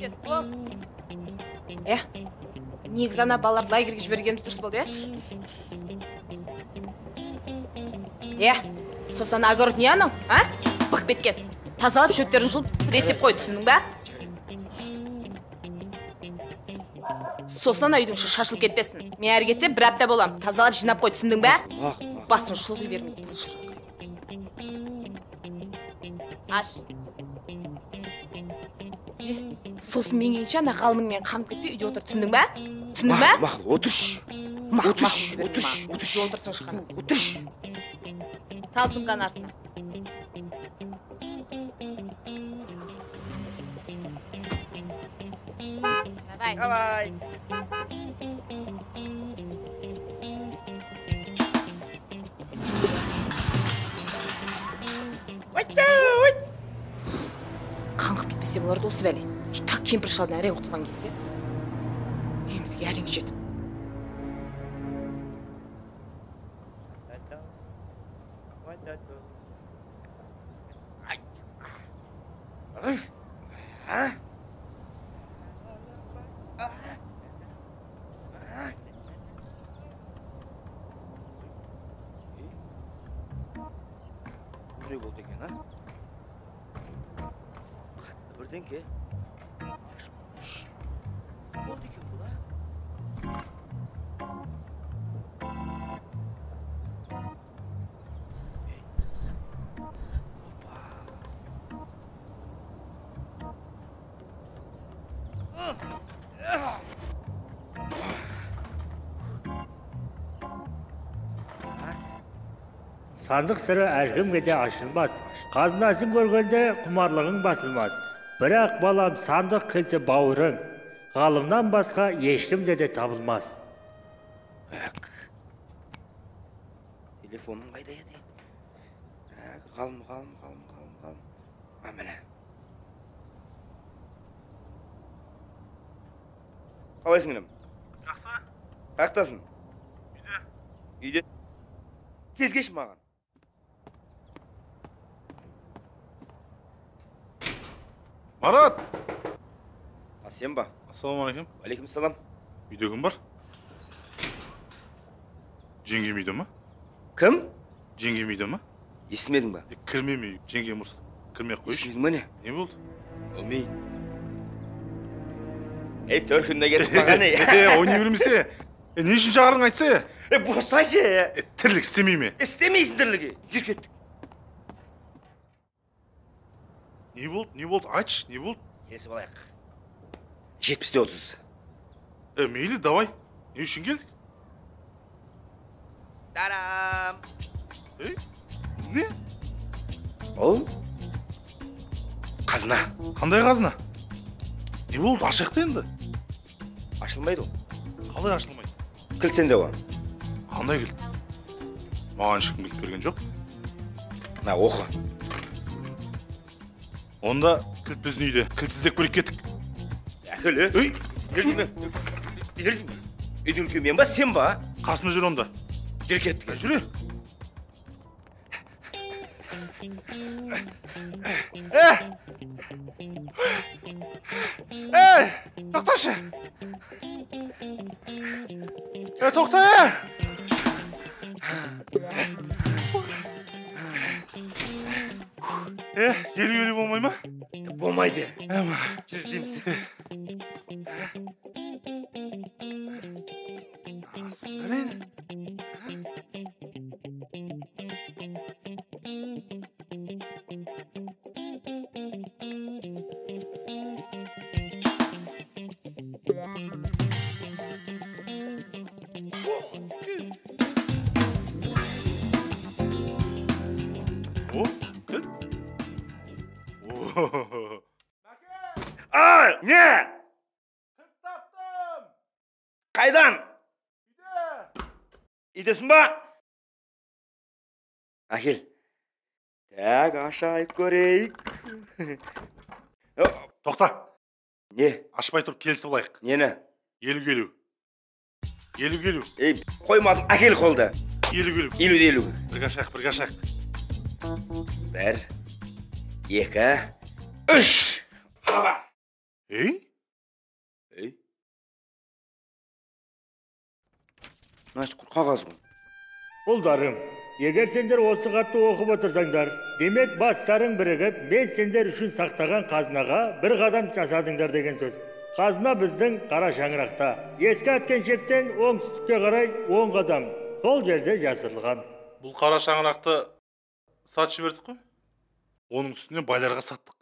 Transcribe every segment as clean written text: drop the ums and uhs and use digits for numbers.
Кетесіз, бол. Негізі ана балаларды лагерьге жібергеніміз дұрыс болды, сосын огород не анау, Бық беткен. Тазалап шөптерін жұлып ресеп қой, түсінің ба? Сосын үйдің шашылып кетпесін. Мен әрі кетсе бір апта болам. Тазалап жинап қой, түсіндің ба? Басын шұлғи бермейді бұл шырақ. Аш. Сосын мен келгенше ана ғалымыңмен қаңып кетпей үйде отыр, түсіндің ба? Түсіндің ба? Мақыл, отырш. Отырсың шыққаны. Сал сумканы артына. Давай. Қаңғып кетпесе болар досы бәле. Так кемпір шалдан әрең құтылған кезде үйімізге әрең жетіп. Ne болды екен, Қатты бірден ке? Болды екен бұл, Сандық сыры әркімге де ашылмас. Қазынасын көргенде құмарлығың басылмас. Бірақ балам, сандық кілті бауырың. Ғалымнан басқа ешкімде де табылмас. Телефоным қайда еді? Ғалым. Міне. Қалайсың, інім? Жақсы. Қаяқтасың? Үйде. Үйде? Тез кеш маған. Марат! Сен ба? Ассалаумағалейкум. Алейкум салам. Үйде кім бар? Жеңгем үйде ма? Кім? Жеңгем үйде ма? Естімедің ба? Кірмейме үй. Жеңгем ұрсады. Кірмей-ақ қойшы. Естімедің ба не? Не болды? Өлмейін. Төркінді кетіп маған ойнай бермесе. Не үшін шағырың айтса? Босашы. Тірлік істемей ме? Істемейсің тірлігі. Жүр кеттік. Не болды? Айтшы, не болды? Келесі балайық. 70-те 30. Мейлі, давай. Не үшін келдік? Тарам. Не? Ол? Қазына. Қандай қазына? Не болды? Ашақты енді? Ашылмайды ол. Қалай ашылмайды? Кілт сенде оған. Қандай кілт? Маған ешкім кілт берген жоқ. На, оқы. Онда кілт біздің үйде. Кілт іздеп көрек кеттік. Өлі. Үйдің үлкен мен ба, сен ба? Қасымда жүр онда. Жүр кеттік. Жүре. Тоқташы. Тоқта. Елі болмай ма? Болмайды. Жүр іздейміз. Әрең. Не? Кілт таптым. Қайдан? Үйдесің ба? Әкел. Так, ашайық көрейік. Тоқта. Не? Ашпай тұрып келісіп алайық. Нені? Елу. Қоймадың, әкел қолды. Елу. Елу. Бірге ашайық. Бір, екі, үш. Хаба. Мынаш қағаз ғой. Ұлдарым, егер сендер осы қатты оқып отырсаңдар, демек бастарың бірігіп, мен сендер үшін сақтаған қазынаға бір қадам жасадыңдар деген сөз. Қазына біздің қара шаңырақта. Ескі Аткеншектен оңтүстікке қарай 10 қадам. Сол жерде жасырылған. Бұл қара шаңырақты сатып жібердік қой. Оның үстіне байларға саттық.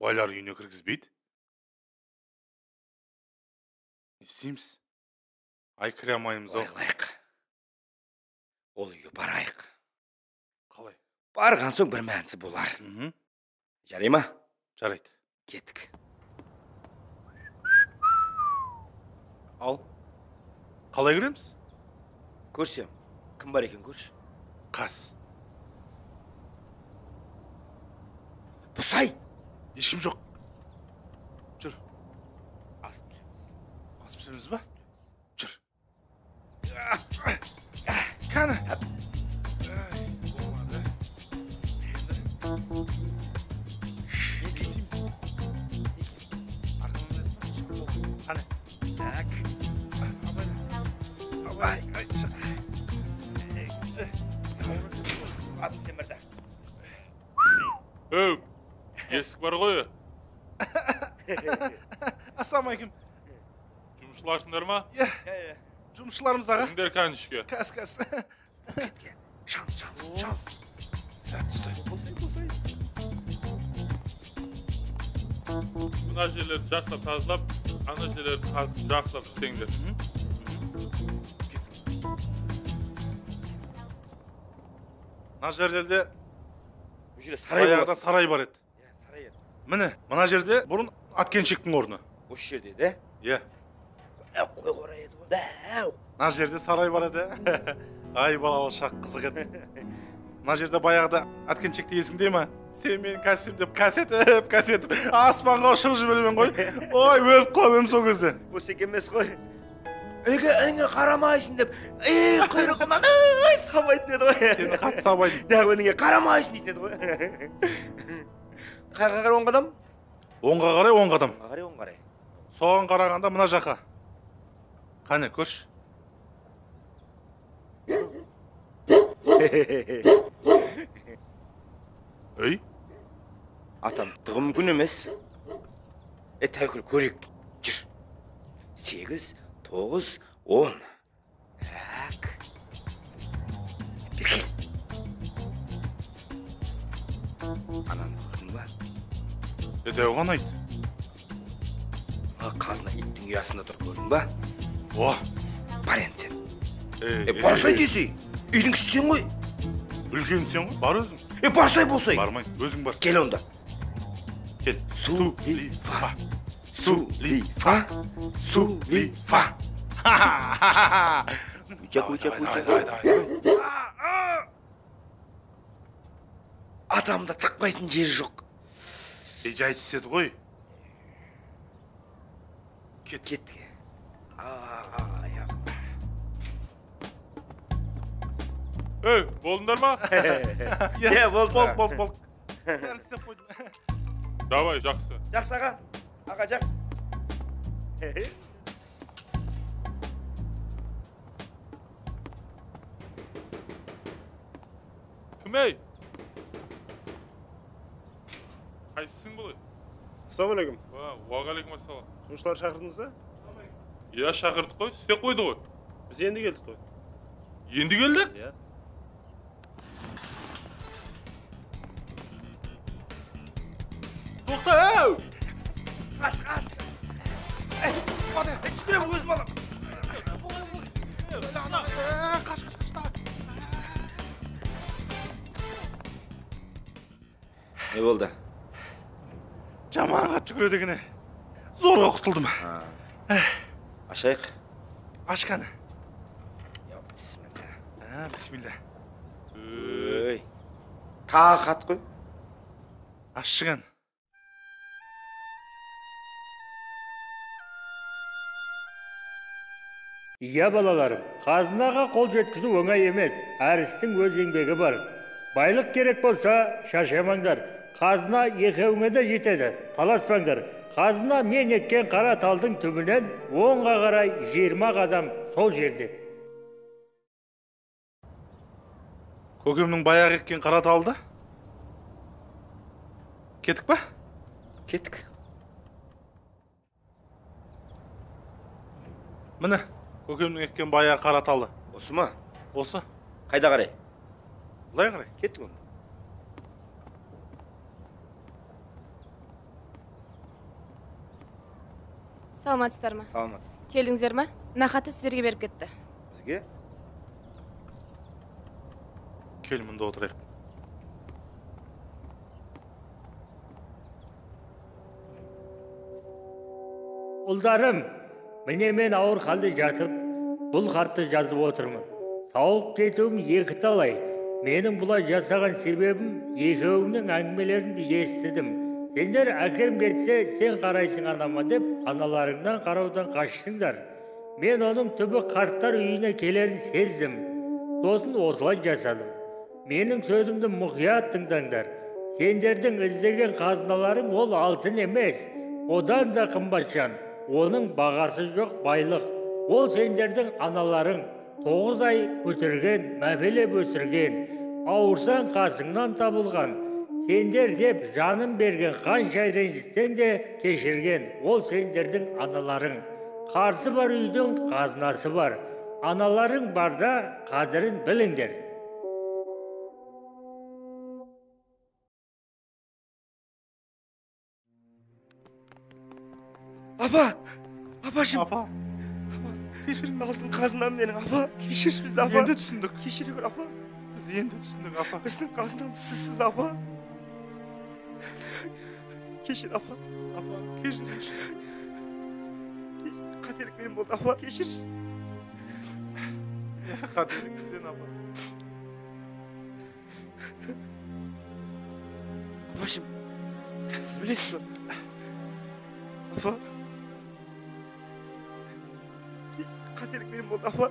Байлар үйіне кіргізбейді. Не істейміз? Ай кіре алмаймыз ау. Ойлайық. Ол үйге барайық. Қалай? Барған соң бір мәнісі болар. Жарай ма? Жарайды. Кеттік. Ал. Қалай кіреміз? Көрсем, кім бар екен көрші? Қас. Бұсай! Ешкім жоқ. Жүр. Асып түсеміз. Асып түсеміз ба? Жүр. Кәні. Болмады. Не кетсейміз? Арқамызда сіздің қане. Так. Абай, шық. Адым темірді. Өу, есік бар ғой. Ассаламайкум. Жұмысшыларсыңдар ма? Жұмысшыларымыз аға. Кімдер кәнішке? Кәс. Шанс. Сәт түсті. Мына жерлерді жақсылап тазалап, ана жерлерді қазып жақсылап істеңдер. Мына жерлерде Бұл жерде сарай баяғыда болады. сарай бар еді. Сарай еді. Міне, мына жерде бұрын Аткеншектің орны. Осы жерде, де? Иә. Қой қорай еді ғой. Дәу. Мына жерде сарай бар еді. Ай балалы шақ қызық еді. Мына жерде баяғыда Аткеншекті есіңде ма? Сен мен кәсем деп кәсетіп, аспанға ұшырып жібермен ғой. Ой, өліп қалам сол кезде. Осы емес қой. Әңе қарамайсың деп, құйрығынан сабайтын еді ғой. Сені қатты сабайды. Дәу өніңе қарамайсың дейтін еді ғой. Қайға қарай 10 қадам? Оңға қарай 10 қадам. Қарай 10 қарай. Соған қарағанда мына жаққа. Қане, көрші. Өй? Атам тығым мүмкін емес. Тәуекел көрек. Жүр. 8, 9, 10. Так. Бір кел. Ананы көрдің ба? Дәу ғана айт. Қазына иттің ұясында тұр көрдің ба? О, Бар енді сен. Барсай десей. Үйдің ішсен ғой. үлкен сен ғой, бар өзің. Барсай болсай. Бармай, өзің бар. Кел онда. Кел. Сулифа. Сулифа. Сулифа. Адамда тықпайтын жері жоқ. Жай түседі ғой. Кеттік. Өй, болдыңдар ма? Болды. Бәрі істеп қойдым. Давай, жақсы. Жақсы аға. Аға жақсы. Кім ей? Қайсысың бұл? Ассалаумағалейкум. Уағалейкум ассалам. Жұмысшылар шақырдыңыз ба? Иә, шақырдық қой, істеп қойды ғой. Біз енді келдік қой. Енді келдік? Иә. Тоқта, әу! Қаш. Жүгірем өзім алам. Қаш. Не болды? Жаман қат жүгіреді екені. Зорға құтылдым. Ашайық. Ашқаны. Бисмилля. Бисмилля. Өй. Тағы қат қой. Ашшыған. Иә балаларым, қазынаға қол жеткізу оңай емес. Әр істің өз еңбегі бар. Байлық керек болса, шаршамаңдар. Қазына екеуіңе де жетеді. Таласпаңдар. Қазына мен еккен қара талдың түбінен оңға қарай 20 қадам сол жерде. Көкемнің баяғы еккен қара талды. Кетік па? Кеттік. Міне, көкемнің еккен баяғы қара талы. Осы ма? Осы. Қайда қарай? Былай қарай. Кеттік оны. Саламатсыздар ма? Саламатсыз. Келдіңіздер ма? Нахаты сіздерге беріп кетті. Бізге? Кел мұнда отырайық. Ұлдарым, міне мен ауыр халде жатып, бұл хатты жазып отырмын. Сауығып кетуім екі талай. Менің бұлай жасаған себебім екеуіңнің әңгімелеріңді естідім. Сендер әкем кетсе, сен қарайсың анама деп, аналарыңнан қараудан қашсыңдар. Мен оның түбі қарттар үйіне келерін сездім. Сосын осылай жасадым. Менің сөзімді мұқият тыңдаңдар. Сендердің іздеген қазыналарың ол алтын емес, одан да қымбатжан. Оның бағасы жоқ байлық. Ол сендердің аналарың, 9 ай көтерген, мәпелеп өсірген, ауырсаң қасыңнан табылған. Сендер деп жанын берген, қанша ренжітсең де кешірген. Ол сендердің аналарың. Қарсы бар үйдің қазынасы бар. Аналарың барда қадірін біліңдер. Апа! Апашым! Апа. Кешіріңіз, алтын қазынам менің, апа. Кешірші бізді, апа. Енді түсіндік. Кешіре көр, апа. Біз енді түсіндік, апа. Біздің қазынамыз сізсіз, апа. Кешір, апа. Апа, кешіріңіз. Қателік менің болды, апа. Кешірші. Қателік бізден, апа. Апашым, сіз білесіз ба? Апа. Қателік менің болды, апа.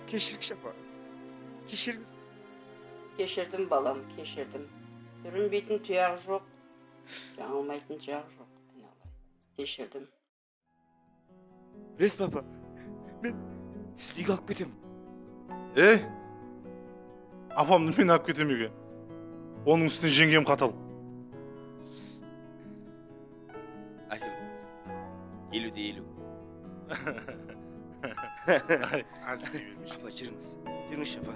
Кешіргіш, апа. Кешіріңіз. Кешірдім балам, кешірдім. Сүрінбейтін тұяғы жоқ, жаңылмайтын жағы жоқ. Кешірдім. Білесіз ба, апа? Мен сізді үйге алып кетемін. Ей, апамды мен алып кетем екен. Оның үстіне жеңгем қатал. Әкем, 50-де 50. Әзілдей бермеш. Апа, жүріңіз. Жүріңізші, апа.